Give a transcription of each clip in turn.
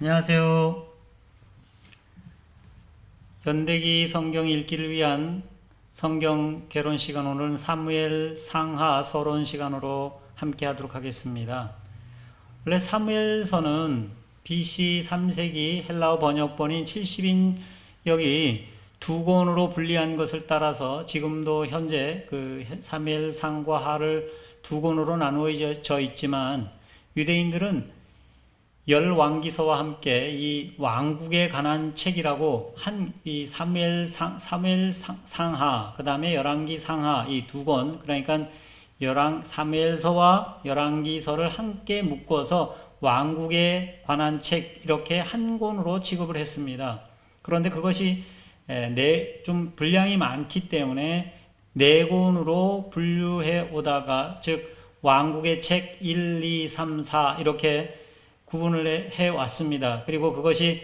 안녕하세요. 연대기 성경 읽기를 위한 성경 개론 시간, 오늘은 사무엘 상하 서론 시간으로 함께 하도록 하겠습니다. 원래 사무엘서는 BC 3세기 헬라어 번역본인 70인역이 두 권으로 분리한 것을 따라서 지금도 현재 그 사무엘 상과 하를 두 권으로 나누어져 있지만, 유대인들은 열 왕기서와 함께 이 왕국에 관한 책이라고 이 사무엘 상하, 그 다음에 열왕기 상하, 이 두 권, 그러니까 사무엘서와 열왕기서를 함께 묶어서 왕국에 관한 책, 이렇게 한 권으로 취급을 했습니다. 그런데 그것이 좀 분량이 많기 때문에 네 권으로 분류해 오다가, 즉 왕국의 책 1, 2, 3, 4 이렇게 구분을 해 왔습니다. 그리고 그것이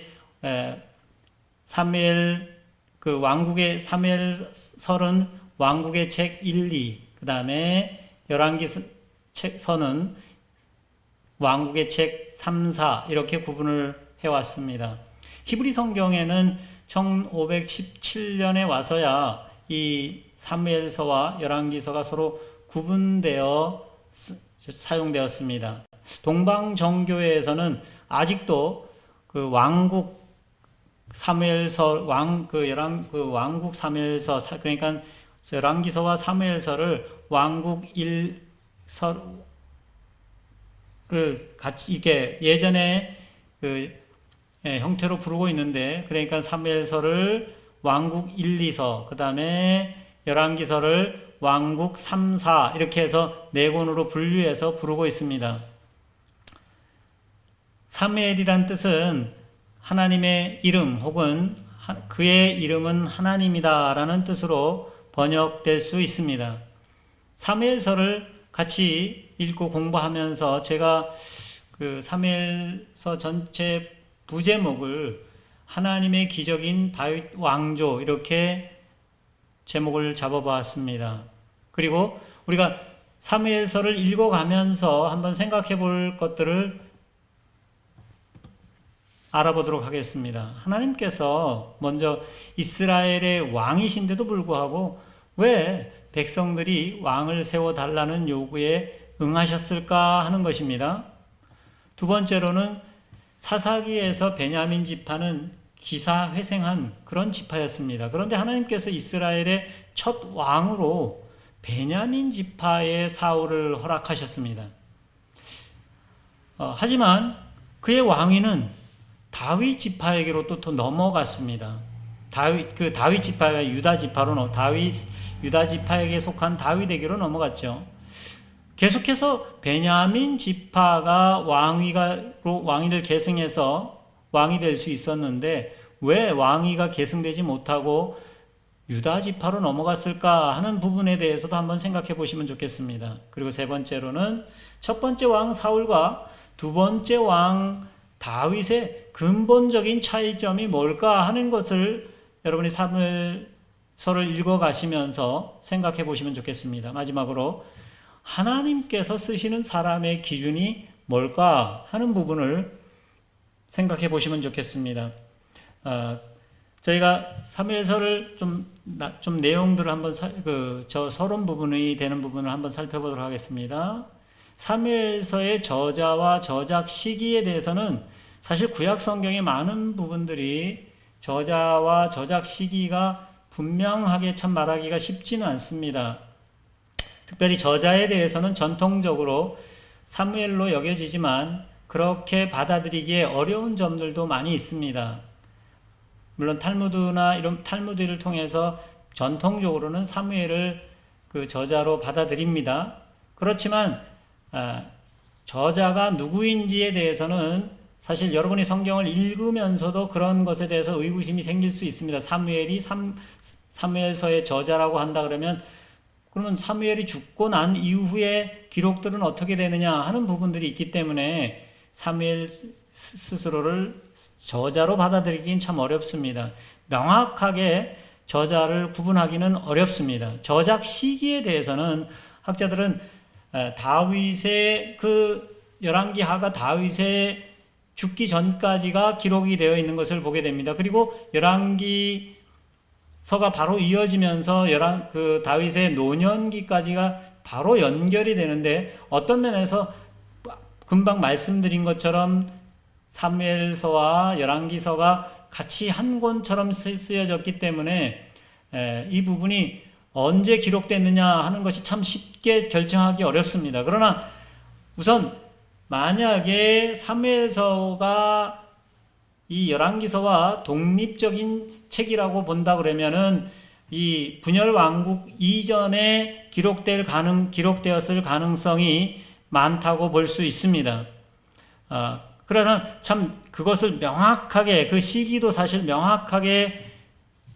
사무엘 왕국의 사무엘서는 왕국의 책 1, 2, 그 다음에 열왕기서는 왕국의 책 3, 4 이렇게 구분을 해 왔습니다. 히브리 성경에는 1517년에 와서야 이 사무엘서와 열왕기서가 서로 구분되어 사용되었습니다. 동방정교회에서는 아직도 그 왕국 사무엘서, 왕국 사무엘서, 그러니까 열왕기서와 사무엘서를 왕국 1서를 같이 이렇게 예전에 형태로 부르고 있는데, 그러니까 사무엘서를 왕국 1, 2서, 그 다음에 열왕기서를 왕국 3, 4 이렇게 해서 네 권으로 분류해서 부르고 있습니다. 사무엘이란 뜻은 하나님의 이름 혹은 그의 이름은 하나님이다 라는 뜻으로 번역될 수 있습니다. 사무엘서를 같이 읽고 공부하면서 제가 그 사무엘서 전체 부제목을 하나님의 기적인 다윗 왕조 이렇게 제목을 잡아보았습니다. 그리고 우리가 사무엘서를 읽어가면서 한번 생각해 볼 것들을 알아보도록 하겠습니다. 하나님께서 먼저 이스라엘의 왕이신데도 불구하고 왜 백성들이 왕을 세워달라는 요구에 응하셨을까 하는 것입니다. 두 번째로는 사사기에서 베냐민 지파는 기사회생한 그런 지파였습니다. 그런데 하나님께서 이스라엘의 첫 왕으로 베냐민 지파의 사울을 허락하셨습니다. 하지만 그의 왕위는 다윗 지파에게로 또 넘어갔습니다. 다윗 지파가 유다 지파로 유다 지파에게 속한 다윗에게로 넘어갔죠. 계속해서 베냐민 지파가 왕위를 계승해서 왕이 될 수 있었는데 왜 왕위가 계승되지 못하고 유다 지파로 넘어갔을까 하는 부분에 대해서도 한번 생각해 보시면 좋겠습니다. 그리고 세 번째로는 첫 번째 왕 사울과 두 번째 왕 다윗의 근본적인 차이점이 뭘까 하는 것을 여러분이 사무엘서를 읽어가시면서 생각해 보시면 좋겠습니다. 마지막으로 하나님께서 쓰시는 사람의 기준이 뭘까 하는 부분을 생각해 보시면 좋겠습니다. 저희가 사무엘서를 좀 내용들을 한번 저 서론 부분이 되는 부분을 한번 살펴보도록 하겠습니다. 사무엘서의 저자와 저작 시기에 대해서는 사실 구약 성경의 많은 부분들이 저자와 저작 시기가 분명하게 참 말하기가 쉽지는 않습니다. 특별히 저자에 대해서는 전통적으로 사무엘로 여겨지지만 그렇게 받아들이기에 어려운 점들도 많이 있습니다. 물론 탈무드를 통해서 전통적으로는 사무엘을 그 저자로 받아들입니다. 그렇지만 저자가 누구인지에 대해서는 사실 여러분이 성경을 읽으면서도 그런 것에 대해서 의구심이 생길 수 있습니다. 사무엘이 사무엘서의 저자라고 한다 그러면 사무엘이 죽고 난 이후의 기록들은 어떻게 되느냐 하는 부분들이 있기 때문에 사무엘 스스로를 저자로 받아들이긴 참 어렵습니다. 명확하게 저자를 구분하기는 어렵습니다. 저작 시기에 대해서는 학자들은 다윗의 열왕기하가 다윗의 죽기 전까지가 기록이 되어 있는 것을 보게 됩니다. 그리고 열왕기서가 바로 이어지면서 다윗의 노년기까지가 바로 연결이 되는데, 어떤 면에서 금방 말씀드린 것처럼 사무엘서와 열왕기서가 같이 한 권처럼 쓰여졌기 때문에 이 부분이 언제 기록됐느냐 하는 것이 참 쉽게 결정하기 어렵습니다. 그러나 우선 만약에 사무엘서가 이 열왕기서와 독립적인 책이라고 본다 그러면은 이 분열 왕국 이전에 기록되었을 가능성이 많다고 볼 수 있습니다. 그러나 참 그것을 명확하게, 그 시기도 사실 명확하게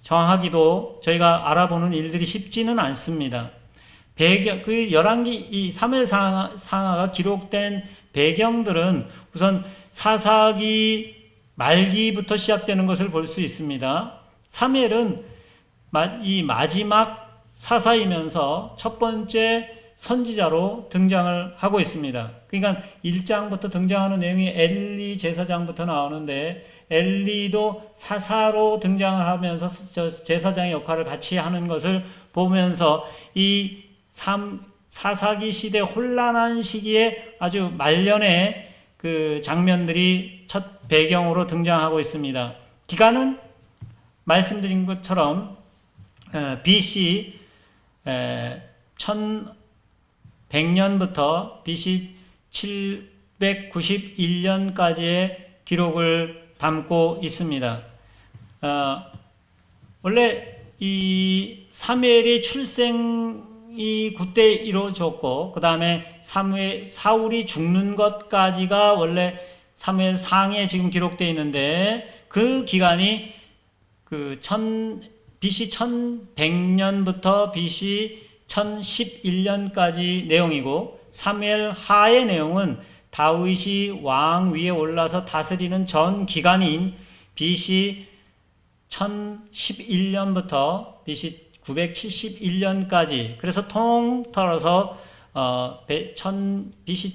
정하기도 저희가 알아보는 일들이 쉽지는 않습니다. 그 열왕기, 이 사무엘 상하가 기록된 배경들은 우선 사사기 말기부터 시작되는 것을 볼 수 있습니다. 사무엘은 이 마지막 사사이면서 첫 번째 선지자로 등장을 하고 있습니다. 그러니까 1장부터 등장하는 내용이 엘리 제사장부터 나오는데, 엘리도 사사로 등장을 하면서 제사장의 역할을 같이 하는 것을 보면서 이 사사기 시대 혼란한 시기에 아주 말년의 그 장면들이 첫 배경으로 등장하고 있습니다. 기간은 말씀드린 것처럼 BC 1100년부터 BC 791년까지의 기록을 담고 있습니다. 원래 이 사무엘의 출생이 그때 이루어졌고, 그 다음에 사울이 죽는 것까지가 원래 사무엘 상에 지금 기록되어 있는데, 그 기간이 BC 1100년부터 BC 1011년까지 내용이고, 사무엘 하의 내용은 다윗이 왕 위에 올라서 다스리는 전 기간인 BC 1011년부터 BC 971년까지, 그래서 통틀어서 BC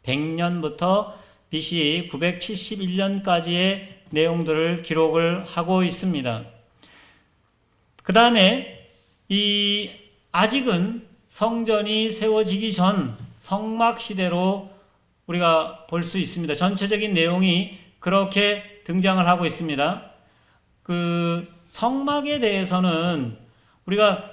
1100년부터 BC 971년까지의 내용들을 기록을 하고 있습니다. 그 다음에 아직은 성전이 세워지기 전 성막 시대로 우리가 볼 수 있습니다. 전체적인 내용이 그렇게 등장을 하고 있습니다. 그 성막에 대해서는 우리가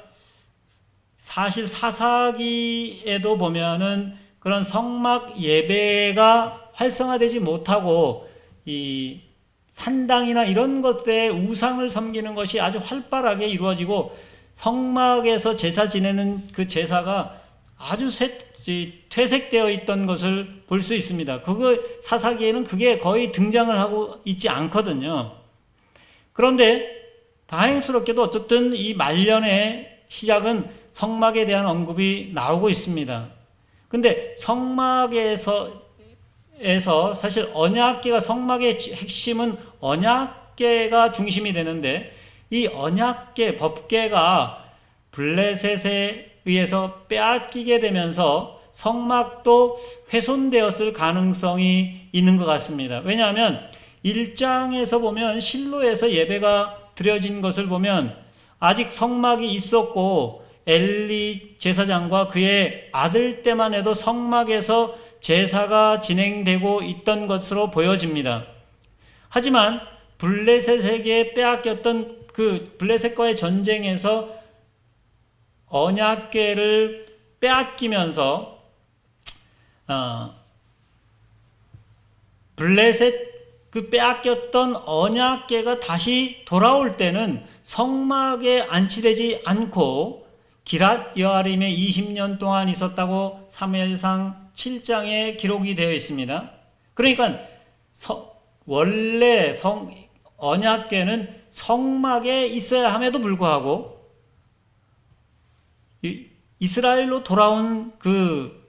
사실 사사기에도 보면은 그런 성막 예배가 활성화되지 못하고 이 산당이나 이런 것들의 우상을 섬기는 것이 아주 활발하게 이루어지고, 성막에서 제사 지내는 그 제사가 아주 퇴색되어 있던 것을 볼 수 있습니다. 사사기에는 그게 거의 등장을 하고 있지 않거든요. 그런데 다행스럽게도 어쨌든 이 말년의 시작은 성막에 대한 언급이 나오고 있습니다. 근데 성막에서 사실 언약궤가, 성막의 핵심은 언약궤가 중심이 되는데, 이 언약궤, 법궤가 블레셋에 의해서 빼앗기게 되면서 성막도 훼손되었을 가능성이 있는 것 같습니다. 왜냐하면 1장에서 보면 실로에서 예배가 드려진 것을 보면 아직 성막이 있었고, 엘리 제사장과 그의 아들 때만 해도 성막에서 제사가 진행되고 있던 것으로 보여집니다. 하지만 블레셋에게 빼앗겼던 그 블레셋과의 전쟁에서 언약궤를 빼앗기면서 그 빼앗겼던 언약궤가 다시 돌아올 때는 성막에 안치되지 않고 기랏 여아림에 20년 동안 있었다고 사무엘상 7장에 기록이 되어 있습니다. 그러니까 원래 언약궤는 성막에 있어야 함에도 불구하고 이스라엘로 돌아온 그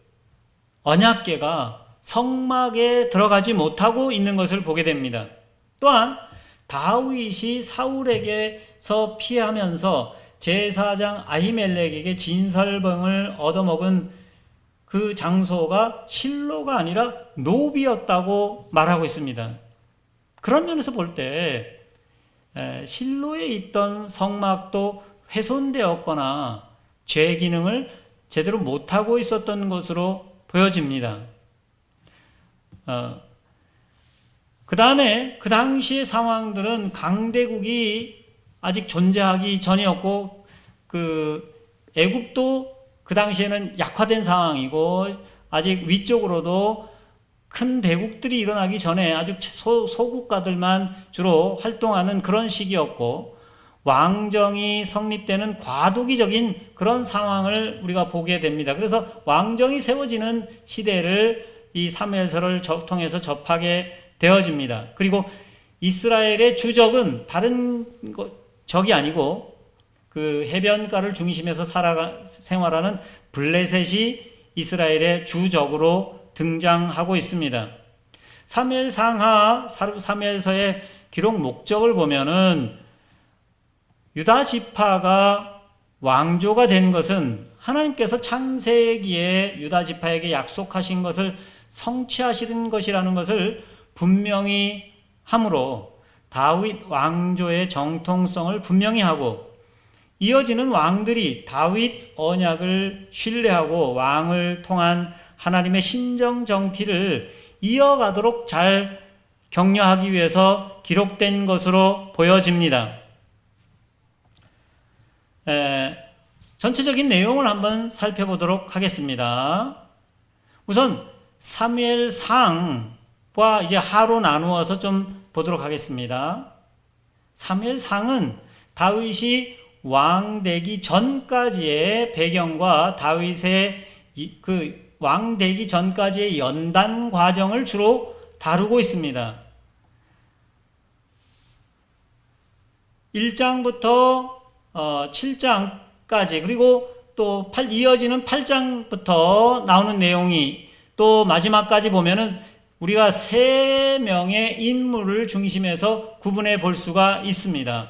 언약궤가 성막에 들어가지 못하고 있는 것을 보게 됩니다. 또한 다윗이 사울에게서 피하면서 제사장 아히멜렉에게 진설병을 얻어먹은 그 장소가 실로가 아니라 노비였다고 말하고 있습니다. 그런 면에서 볼 때 실로에 있던 성막도 훼손되었거나 죄 기능을 제대로 못하고 있었던 것으로 보여집니다. 그 다음에 그 당시의 상황들은 강대국이 아직 존재하기 전이었고, 그 애굽도 그 당시에는 약화된 상황이고, 아직 위쪽으로도 큰 대국들이 일어나기 전에 아주 소국가들만 주로 활동하는 그런 시기였고, 왕정이 성립되는 과도기적인 그런 상황을 우리가 보게 됩니다. 그래서 왕정이 세워지는 시대를 이 사무엘서를 통해서 접하게 되어집니다. 그리고 이스라엘의 주적은 다른 적이 아니고 그 해변가를 중심해서 생활하는 블레셋이 이스라엘의 주적으로 등장하고 있습니다. 사무엘 상하 사무엘서의 기록 목적을 보면은 유다 지파가 왕조가 된 것은 하나님께서 창세기에 유다 지파에게 약속하신 것을 성취하시는 것이라는 것을 분명히 함으로 다윗 왕조의 정통성을 분명히 하고, 이어지는 왕들이 다윗 언약을 신뢰하고 왕을 통한 하나님의 신정 정티를 이어가도록 잘 격려하기 위해서 기록된 것으로 보여집니다. 전체적인 내용을 한번 살펴보도록 하겠습니다. 우선 사무엘상과 이제 하로 나누어서 좀 보도록 하겠습니다. 사무엘상은 다윗이 왕되기 전까지의 배경과 다윗의 그 왕되기 전까지의 연단 과정을 주로 다루고 있습니다. 1장부터 7장까지, 그리고 또 이어지는 8장부터 나오는 내용이 또 마지막까지 보면은 우리가 3명의 인물을 중심해서 구분해 볼 수가 있습니다.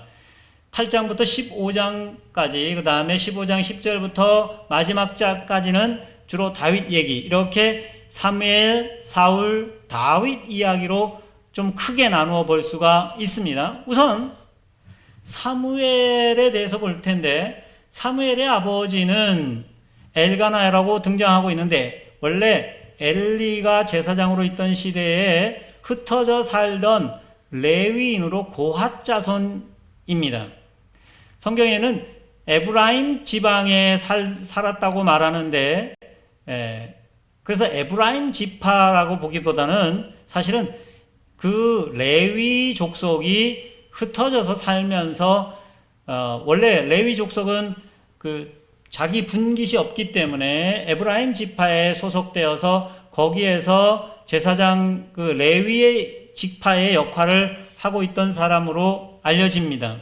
8장부터 15장까지, 그 다음에 15장 10절부터 마지막 장까지는 주로 다윗 얘기, 이렇게 사무엘, 사울, 다윗 이야기로 좀 크게 나누어 볼 수가 있습니다. 우선 사무엘에 대해서 볼 텐데, 사무엘의 아버지는 엘가나라고 등장하고 있는데, 원래 엘리가 제사장으로 있던 시대에 흩어져 살던 레위인으로 고핫 자손입니다. 성경에는 에브라임 지방에 살았다고 말하는데, 그래서 에브라임 지파라고 보기보다는 사실은 그 레위 족속이 흩어져서 살면서 원래 레위 족속은 그 자기 분깃이 없기 때문에 에브라임 지파에 소속되어서 거기에서 제사장 그 레위의 지파의 역할을 하고 있던 사람으로 알려집니다.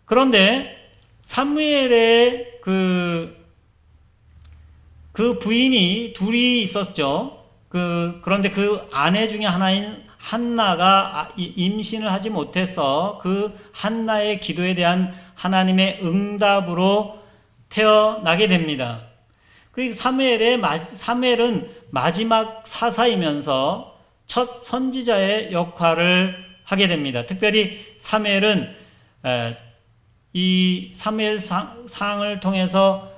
그런데 사무엘의 그 부인이 둘이 있었죠. 그런데 그 아내 중에 하나인 한나가 임신을 하지 못해서 그 한나의 기도에 대한 하나님의 응답으로 태어나게 됩니다. 그리고 사무엘은 마지막 사사이면서 첫 선지자의 역할을 하게 됩니다. 특별히 사무엘은 이 사무엘상을 통해서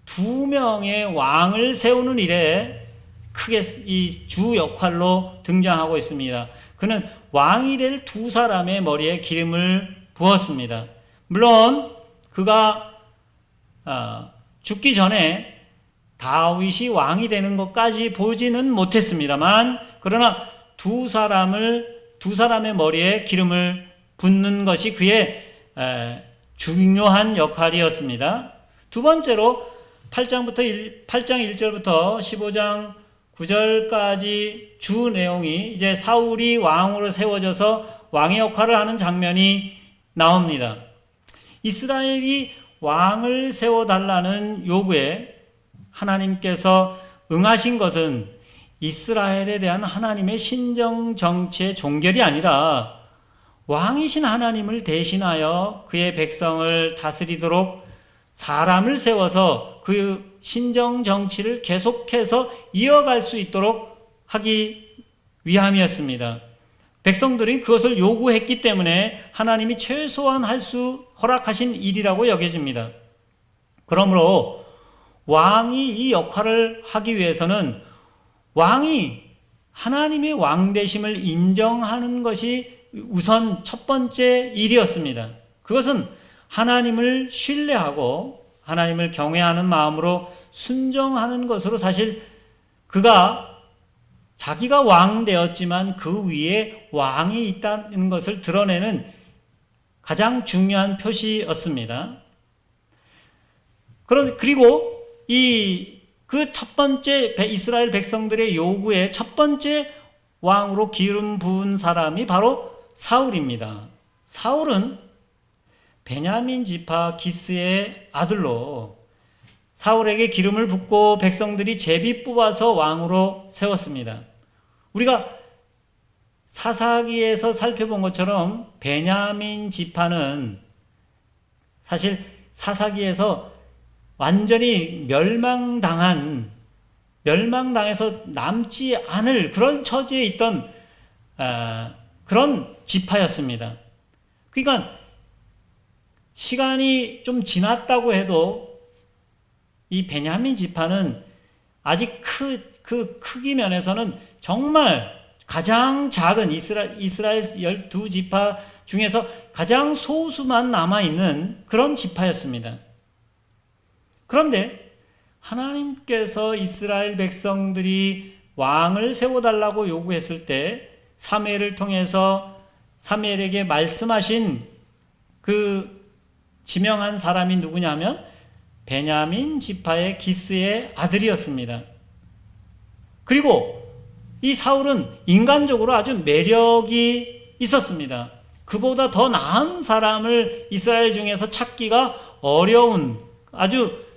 2명의 왕을 세우는 일에 크게 이 주 역할로 등장하고 있습니다. 그는 왕이 될 2사람의 머리에 기름을 부었습니다. 물론 그가 죽기 전에 다윗이 왕이 되는 것까지 보지는 못했습니다만, 그러나 2사람의 머리에 기름을 붓는 것이 그의 중요한 역할이었습니다. 두 번째로 8장 1절부터 15장 9절까지 주 내용이 이제 사울이 왕으로 세워져서 왕의 역할을 하는 장면이 나옵니다. 이스라엘이 왕을 세워달라는 요구에 하나님께서 응하신 것은 이스라엘에 대한 하나님의 신정 정치의 종결이 아니라 왕이신 하나님을 대신하여 그의 백성을 다스리도록 사람을 세워서 그 신정 정치를 계속해서 이어갈 수 있도록 하기 위함이었습니다. 백성들이 그것을 요구했기 때문에 하나님이 최소한 허락하신 일이라고 여겨집니다. 그러므로 왕이 이 역할을 하기 위해서는 왕이 하나님의 왕되심을 인정하는 것이 우선 첫 번째 일이었습니다. 그것은 하나님을 신뢰하고 하나님을 경외하는 마음으로 순종하는 것으로 사실 자기가 왕 되었지만 그 위에 왕이 있다는 것을 드러내는 가장 중요한 표시였습니다. 그리고 그 첫 번째 이스라엘 백성들의 요구의 첫 번째 왕으로 기름 부은 사람이 바로 사울입니다. 사울은 베냐민 지파 기스의 아들로 사울에게 기름을 붓고 백성들이 제비 뽑아서 왕으로 세웠습니다. 우리가 사사기에서 살펴본 것처럼 베냐민 지파는 사실 사사기에서 완전히 멸망당해서 남지 않을 그런 처지에 있던 그런 지파였습니다. 그러니까 시간이 좀 지났다고 해도 이 베냐민 지파는 아직 그 크기 면에서는 정말 가장 작은 이스라엘 12지파 중에서 가장 소수만 남아있는 그런 지파였습니다. 그런데 하나님께서 이스라엘 백성들이 왕을 세워달라고 요구했을 때 사무엘을 통해서 사무엘에게 말씀하신 그 지명한 사람이 누구냐면 베냐민 지파의 기스의 아들이었습니다. 그리고 이 사울은 인간적으로 아주 매력이 있었습니다. 그보다 더 나은 사람을 이스라엘 중에서 찾기가 어려운 아주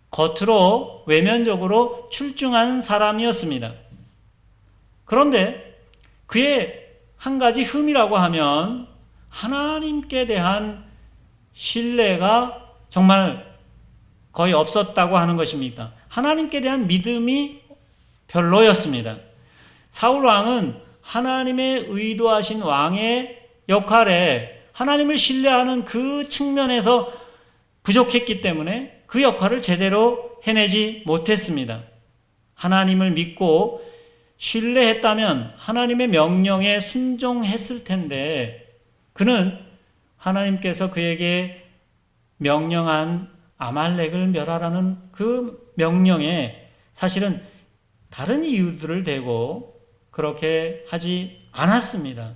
겉으로 외면적으로 출중한 사람이었습니다. 그런데 그의 한 가지 흠이라고 하면 하나님께 대한 신뢰가 정말 거의 없었다고 하는 것입니다. 하나님께 대한 믿음이 별로였습니다. 사울 왕은 하나님의 의도하신 왕의 역할에 하나님을 신뢰하는 그 측면에서 부족했기 때문에 그 역할을 제대로 해내지 못했습니다. 하나님을 믿고 신뢰했다면 하나님의 명령에 순종했을 텐데 그는 하나님께서 그에게 명령한 아말렉을 멸하라는 그 명령에 사실은 다른 이유들을 대고 그렇게 하지 않았습니다.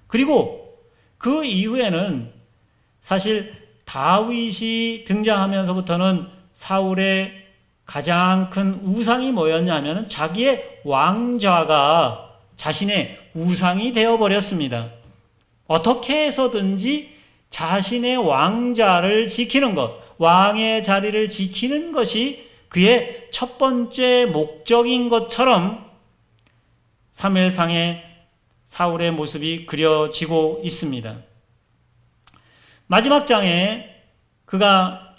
그리고 그 이후에는 사실 다윗이 등장하면서부터는 사울의 가장 큰 우상이 뭐였냐면 자기의 왕좌가 자신의 우상이 되어버렸습니다. 어떻게 해서든지 자신의 왕좌를 지키는 것, 왕의 자리를 지키는 것이 그의 첫 번째 목적인 것처럼 사무엘상에 사울의 모습이 그려지고 있습니다. 마지막 장에 그가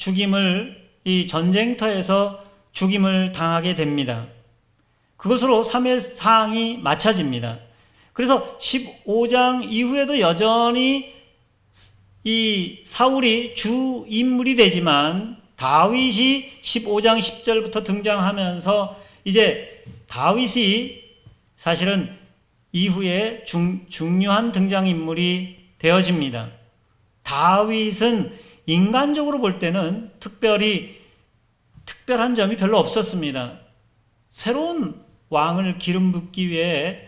이 전쟁터에서 죽임을 당하게 됩니다. 그것으로 사무엘상이 마쳐집니다. 그래서 15장 이후에도 여전히 이 사울이 주 인물이 되지만 다윗이 15장 10절부터 등장하면서 이제 다윗이 사실은 이후에 중요한 등장인물이 되어집니다. 다윗은 인간적으로 볼 때는 특별한 점이 별로 없었습니다. 새로운 왕을 기름 붓기 위해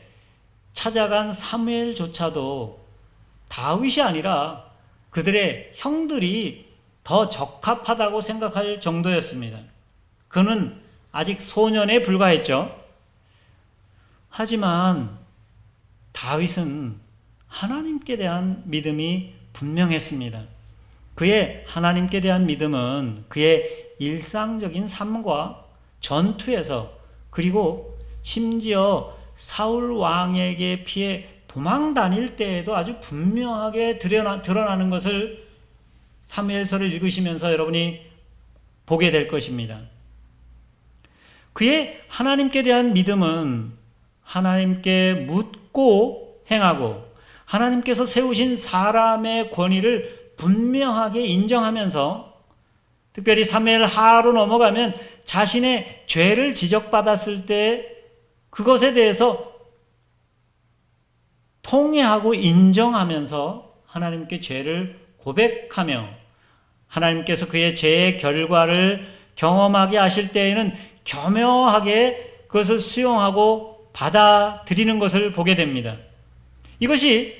찾아간 사무엘조차도 다윗이 아니라 그들의 형들이 더 적합하다고 생각할 정도였습니다. 그는 아직 소년에 불과했죠. 하지만 다윗은 하나님께 대한 믿음이 분명했습니다. 그의 하나님께 대한 믿음은 그의 일상적인 삶과 전투에서 그리고 심지어 사울 왕에게 피해 도망 다닐 때에도 아주 분명하게 드러나는 것을 사무엘서를 읽으시면서 여러분이 보게 될 것입니다. 그의 하나님께 대한 믿음은 하나님께 묻고 행하고 하나님께서 세우신 사람의 권위를 분명하게 인정하면서 특별히 사무엘 하로 넘어가면 자신의 죄를 지적받았을 때 그것에 대해서 통회하고 인정하면서 하나님께 죄를 고백하며 하나님께서 그의 죄의 결과를 경험하게 하실 때에는 겸허하게 그것을 수용하고 받아들이는 것을 보게 됩니다. 이것이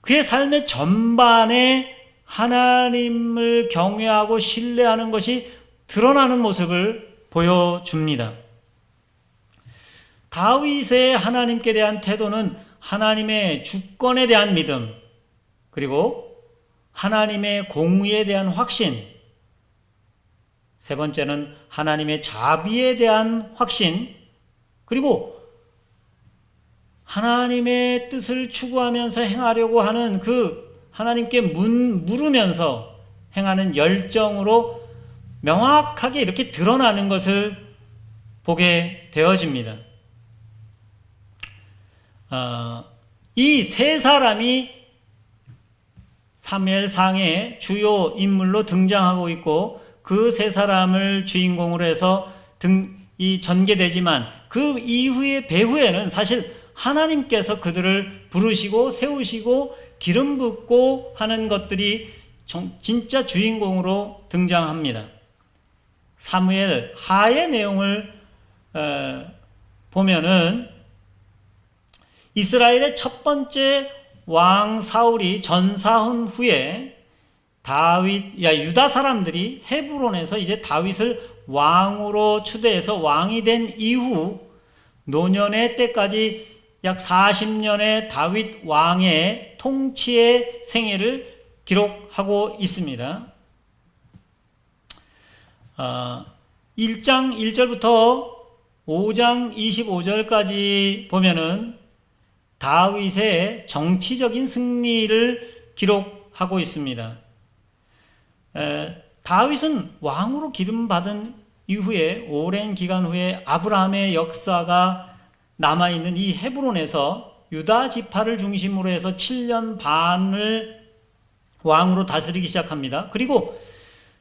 그의 삶의 전반에 하나님을 경외하고 신뢰하는 것이 드러나는 모습을 보여줍니다. 다윗의 하나님께 대한 태도는 하나님의 주권에 대한 믿음, 그리고 하나님의 공의에 대한 확신, 세 번째는 하나님의 자비에 대한 확신, 그리고 하나님의 뜻을 추구하면서 행하려고 하는 그 하나님께 물으면서 행하는 열정으로 명확하게 이렇게 드러나는 것을 보게 되어집니다. 이 세 사람이 사무엘상의 주요 인물로 등장하고 있고 그 세 사람을 주인공으로 해서 전개되지만 그 이후의 배후에는 사실 하나님께서 그들을 부르시고 세우시고 기름 붓고 하는 것들이 진짜 주인공으로 등장합니다. 사무엘 하의 내용을 보면은 이스라엘의 첫 번째 왕 사울이 전사한 후에 유다 사람들이 헤브론에서 이제 다윗을 왕으로 추대해서 왕이 된 이후 노년의 때까지 약 40년의 다윗 왕의 통치의 생애를 기록하고 있습니다. 1장 1절부터 5장 25절까지 보면은 다윗의 정치적인 승리를 기록하고 있습니다. 다윗은 왕으로 기름받은 이후에 오랜 기간 후에 아브라함의 역사가 남아있는 이 헤브론에서 유다 지파를 중심으로 해서 7년 반을 왕으로 다스리기 시작합니다. 그리고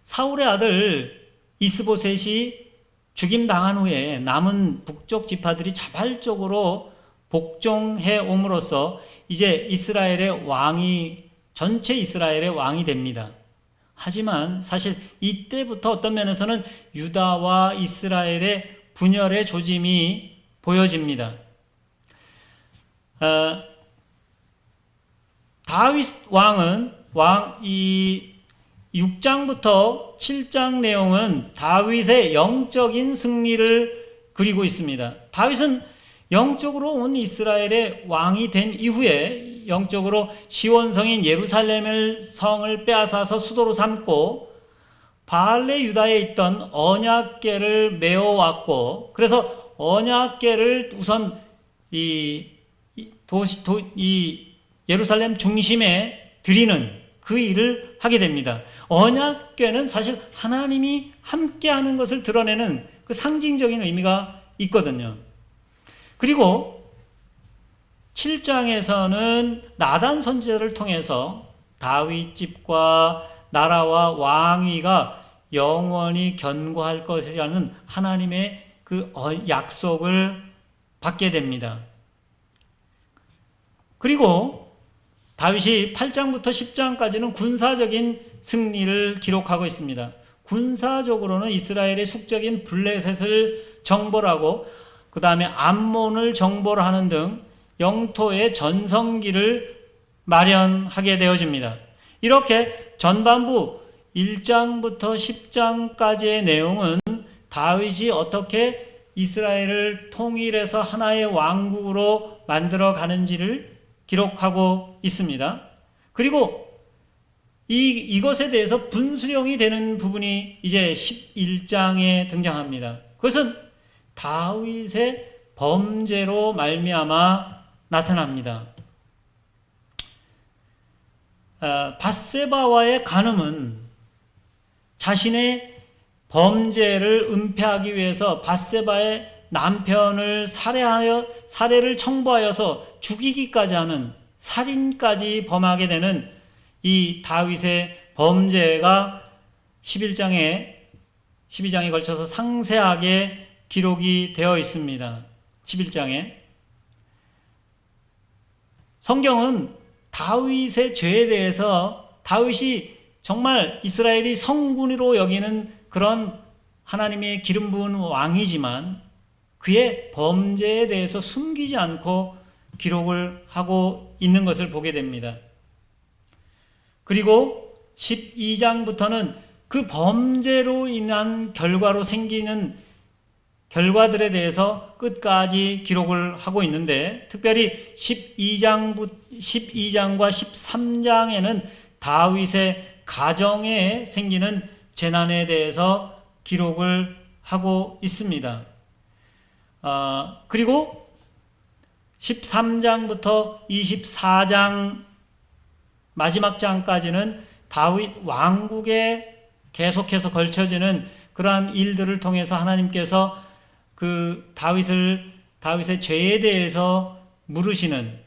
사울의 아들 이스보셋이 죽임당한 후에 남은 북쪽 지파들이 자발적으로 복종해 옴으로써 이제 전체 이스라엘의 왕이 됩니다. 하지만 사실 이때부터 어떤 면에서는 유다와 이스라엘의 분열의 조짐이 보여집니다. 다윗 왕은 이 6장부터 7장 내용은 다윗의 영적인 승리를 그리고 있습니다. 다윗은 영적으로 온 이스라엘의 왕이 된 이후에 영적으로 시온성인 예루살렘 성을 빼앗아서 수도로 삼고 바알레 유다에 있던 언약궤를 메어왔고 그래서 언약궤를 우선 이 예루살렘 중심에 드리는 그 일을 하게 됩니다. 언약궤는 사실 하나님이 함께하는 것을 드러내는 그 상징적인 의미가 있거든요. 그리고 7장에서는 나단 선지자를 통해서 다윗 집과 나라와 왕위가 영원히 견고할 것이라는 하나님의 그 약속을 받게 됩니다. 그리고 다윗이 8장부터 10장까지는 군사적인 승리를 기록하고 있습니다. 군사적으로는 이스라엘의 숙적인 블레셋을 정벌하고 그 다음에 암몬을 정벌하는 등 영토의 전성기를 마련하게 되어집니다. 이렇게 전반부 1장부터 10장까지의 내용은 다윗이 어떻게 이스라엘을 통일해서 하나의 왕국으로 만들어 가는지를 기록하고 있습니다. 그리고 이것에 대해서 분수령이 되는 부분이 이제 11장에 등장합니다. 그것은 다윗의 범죄로 말미암아 나타납니다. 밧세바와의 간음은 자신의 범죄를 은폐하기 위해서 밧세바의 남편을 살해를 청부하여서 죽이기까지 하는 살인까지 범하게 되는 이 다윗의 범죄가 12장에 걸쳐서 상세하게 기록이 되어 있습니다. 11장에. 성경은 다윗의 죄에 대해서 다윗이 정말 이스라엘이 성군으로 여기는 그런 하나님의 기름 부은 왕이지만 그의 범죄에 대해서 숨기지 않고 기록을 하고 있는 것을 보게 됩니다. 그리고 12장부터는 그 범죄로 인한 결과로 생기는 결과들에 대해서 끝까지 기록을 하고 있는데, 특별히 12장과 13장에는 다윗의 가정에 생기는 재난에 대해서 기록을 하고 있습니다. 그리고 13장부터 24장 마지막 장까지는 다윗 왕국에 계속해서 걸쳐지는 그러한 일들을 통해서 하나님께서 그 다윗의 죄에 대해서 물으시는,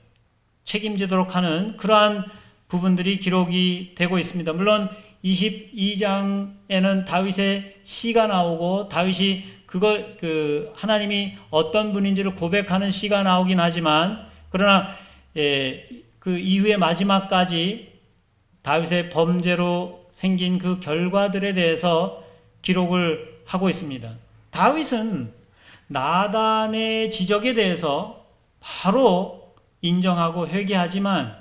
책임지도록 하는 그러한 부분들이 기록이 되고 있습니다. 물론 22장에는 다윗의 시가 나오고 다윗이 하나님이 어떤 분인지를 고백하는 시가 나오긴 하지만, 그러나 그 이후의 마지막까지 다윗의 범죄로 생긴 그 결과들에 대해서 기록을 하고 있습니다. 다윗은 나단의 지적에 대해서 바로 인정하고 회개하지만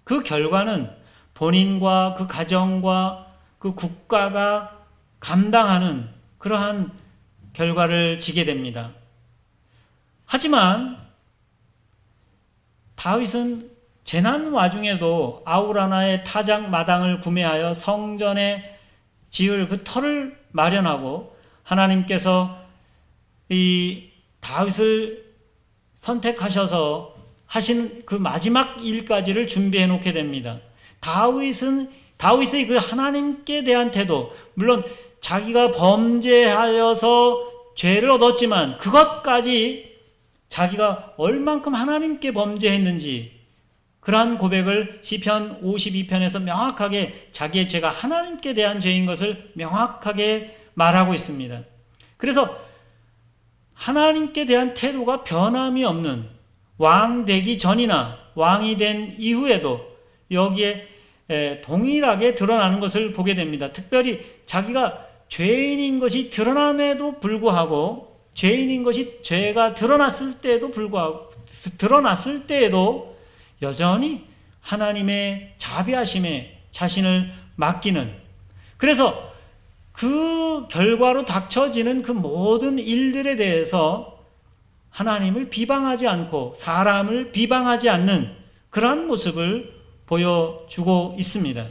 그 결과는 본인과 그 가정과 그 국가가 감당하는 그러한 결과를 지게 됩니다. 하지만 다윗은 재난 와중에도 아우라나의 타작 마당을 구매하여 성전에 지을 그 터를 마련하고 하나님께서 이 다윗을 선택하셔서 하신 그 마지막 일까지를 준비해 놓게 됩니다. 다윗의 그 하나님께 대한 태도, 물론 자기가 범죄하여서 죄를 얻었지만 그것까지 자기가 얼만큼 하나님께 범죄했는지 그러한 고백을 시편 52편에서 명확하게 자기의 죄가 하나님께 대한 죄인 것을 명확하게 말하고 있습니다. 그래서 하나님께 대한 태도가 변함이 없는, 왕 되기 전이나 왕이 된 이후에도 여기에 동일하게 드러나는 것을 보게 됩니다. 특별히 자기가 죄인인 것이 드러남에도 불구하고, 죄인인 것이 죄가 드러났을 때에도 여전히 하나님의 자비하심에 자신을 맡기는, 그래서 그 결과로 닥쳐지는 그 모든 일들에 대해서 하나님을 비방하지 않고 사람을 비방하지 않는 그러한 모습을 보여주고 있습니다.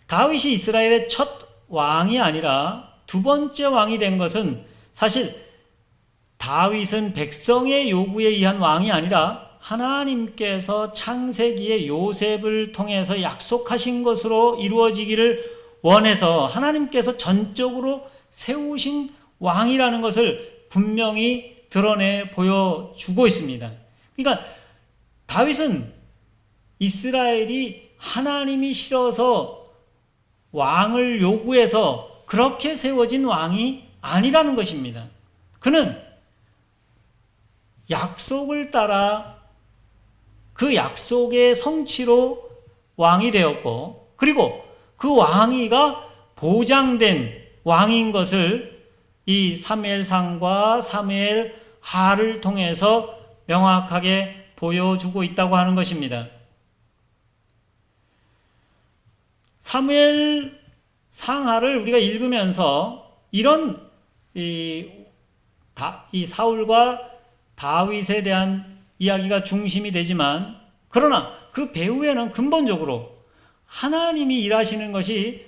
다윗이 이스라엘의 첫 왕이 아니라 두 번째 왕이 된 것은, 사실 다윗은 백성의 요구에 의한 왕이 아니라 하나님께서 창세기에 요셉을 통해서 약속하신 것으로 이루어지기를 원해서 하나님께서 전적으로 세우신 왕이라는 것을 분명히 드러내 보여주고 있습니다. 그러니까 다윗은 이스라엘이 하나님이 싫어서 왕을 요구해서 그렇게 세워진 왕이 아니라는 것입니다. 그는 약속을 따라 그 약속의 성취로 왕이 되었고, 그리고 그 왕위가 보장된 왕인 것을 이 사무엘상과 사무엘하를 통해서 명확하게 보여주고 있다고 하는 것입니다. 사무엘상하를 우리가 읽으면서 이런 이 사울과 다윗에 대한 이야기가 중심이 되지만, 그러나 그 배후에는 근본적으로 하나님이 일하시는 것이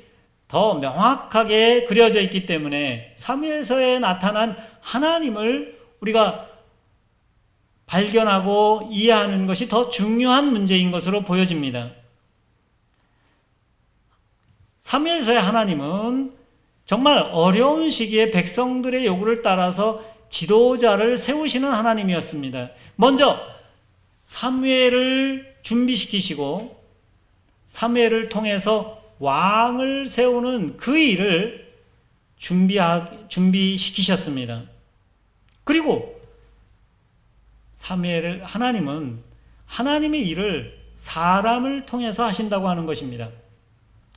더 명확하게 그려져 있기 때문에 사무엘서에 나타난 하나님을 우리가 발견하고 이해하는 것이 더 중요한 문제인 것으로 보여집니다. 사무엘서의 하나님은 정말 어려운 시기에 백성들의 요구를 따라서 지도자를 세우시는 하나님이었습니다. 먼저 사무엘을 준비시키시고 사무엘을 통해서 왕을 세우는 그 일을 준비시키셨습니다. 그리고 하나님은 하나님의 일을 사람을 통해서 하신다고 하는 것입니다.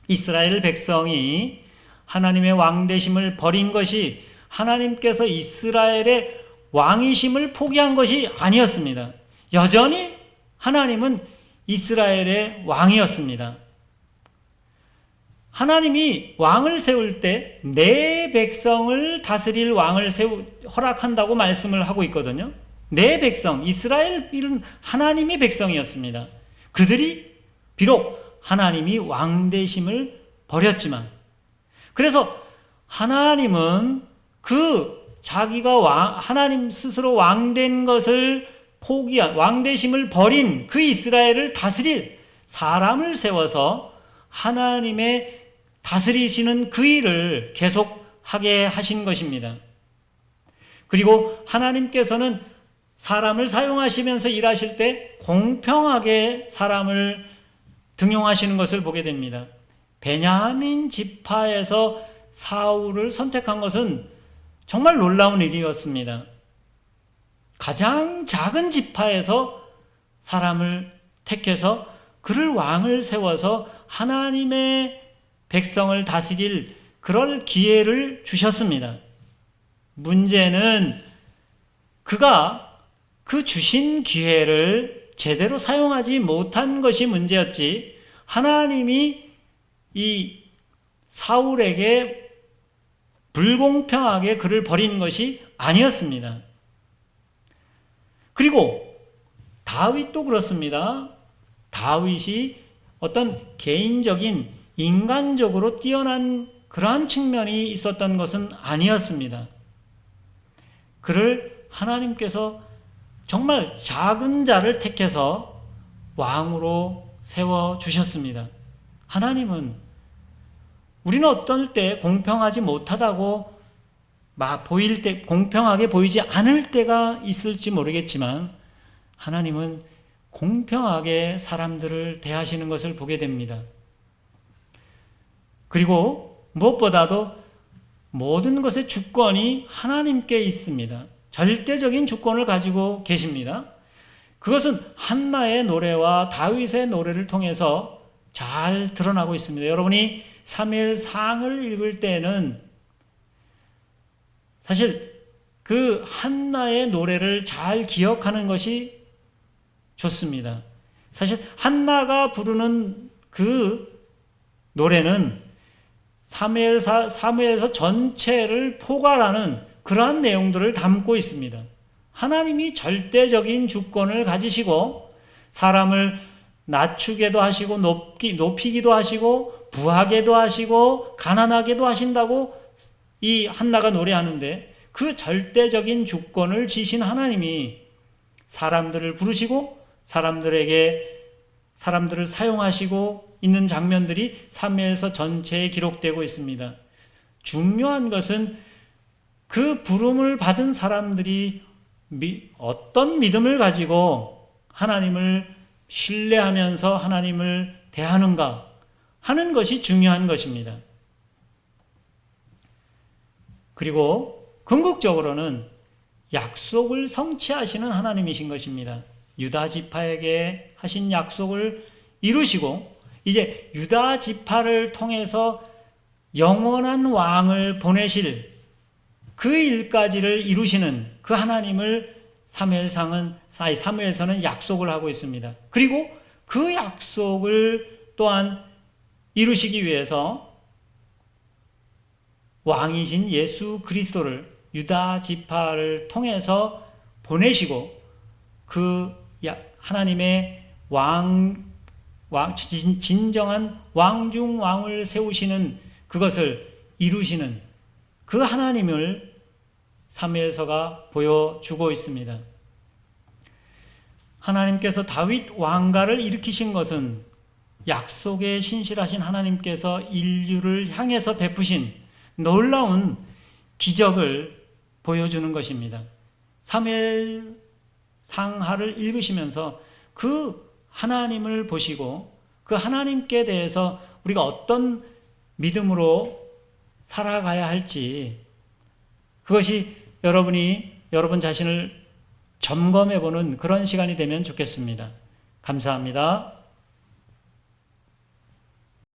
이스라엘 백성이 하나님의 왕되심을 버린 것이 하나님께서 이스라엘의 왕이심을 포기한 것이 아니었습니다. 여전히 하나님은 이스라엘의 왕이었습니다. 하나님이 왕을 세울 때 내 백성을 다스릴 왕을 허락한다고 말씀을 하고 있거든요. 내 백성, 이스라엘은 하나님의 백성이었습니다. 그들이 비록 하나님이 왕되심을 버렸지만, 그래서 하나님은 하나님 스스로 왕된 것을 왕되심을 버린 그 이스라엘을 다스릴 사람을 세워서 하나님의 다스리시는 그 일을 계속하게 하신 것입니다. 그리고 하나님께서는 사람을 사용하시면서 일하실 때 공평하게 사람을 등용하시는 것을 보게 됩니다. 베냐민 지파에서 사울을 선택한 것은 정말 놀라운 일이었습니다. 가장 작은 지파에서 사람을 택해서 그를 왕을 세워서 하나님의 백성을 다스릴 그럴 기회를 주셨습니다. 문제는 그가 그 주신 기회를 제대로 사용하지 못한 것이 문제였지, 하나님이 이 사울에게 불공평하게 그를 버린 것이 아니었습니다. 그리고 다윗도 그렇습니다. 다윗이 어떤 개인적인 인간적으로 뛰어난 그러한 측면이 있었던 것은 아니었습니다. 그를 하나님께서 정말 작은 자를 택해서 왕으로 세워주셨습니다. 하나님은 우리는 어떨 때 공평하지 못하다고 보일 때, 공평하게 보이지 않을 때가 있을지 모르겠지만, 하나님은 공평하게 사람들을 대하시는 것을 보게 됩니다. 그리고 무엇보다도 모든 것의 주권이 하나님께 있습니다. 절대적인 주권을 가지고 계십니다. 그것은 한나의 노래와 다윗의 노래를 통해서 잘 드러나고 있습니다. 여러분이 사무엘상을 읽을 때는 사실 그 한나의 노래를 잘 기억하는 것이 좋습니다. 사실 한나가 부르는 그 노래는 사무엘서 전체를 포괄하는 그러한 내용들을 담고 있습니다. 하나님이 절대적인 주권을 가지시고 사람을 낮추게도 하시고 높이기도 하시고 부하게도 하시고 가난하게도 하신다고 이 한나가 노래하는데, 그 절대적인 주권을 지신 하나님이 사람들을 부르시고 사람들을 사용하시고 있는 장면들이 사무엘서 전체에 기록되고 있습니다. 중요한 것은 그 부름을 받은 사람들이 어떤 믿음을 가지고 하나님을 신뢰하면서 하나님을 대하는가 하는 것이 중요한 것입니다. 그리고 궁극적으로는 약속을 성취하시는 하나님이신 것입니다. 유다 지파에게 하신 약속을 이루시고 이제 유다 지파를 통해서 영원한 왕을 보내실 그 일까지를 이루시는 그 하나님을 사무엘서는 약속을 하고 있습니다. 그리고 그 약속을 또한 이루시기 위해서 왕이신 예수 그리스도를 유다 지파를 통해서 보내시고 그 하나님의 진정한 왕중 왕을 세우시는 그것을 이루시는 그 하나님을 사무엘서가 보여주고 있습니다. 하나님께서 다윗 왕가를 일으키신 것은 약속에 신실하신 하나님께서 인류를 향해서 베푸신 놀라운 기적을 보여주는 것입니다. 사무엘 상하를 읽으시면서 그 하나님을 보시고 그 하나님께 대해서 우리가 어떤 믿음으로 살아가야 할지, 그것이 여러분 자신을 점검해 보는 그런 시간이 되면 좋겠습니다. 감사합니다.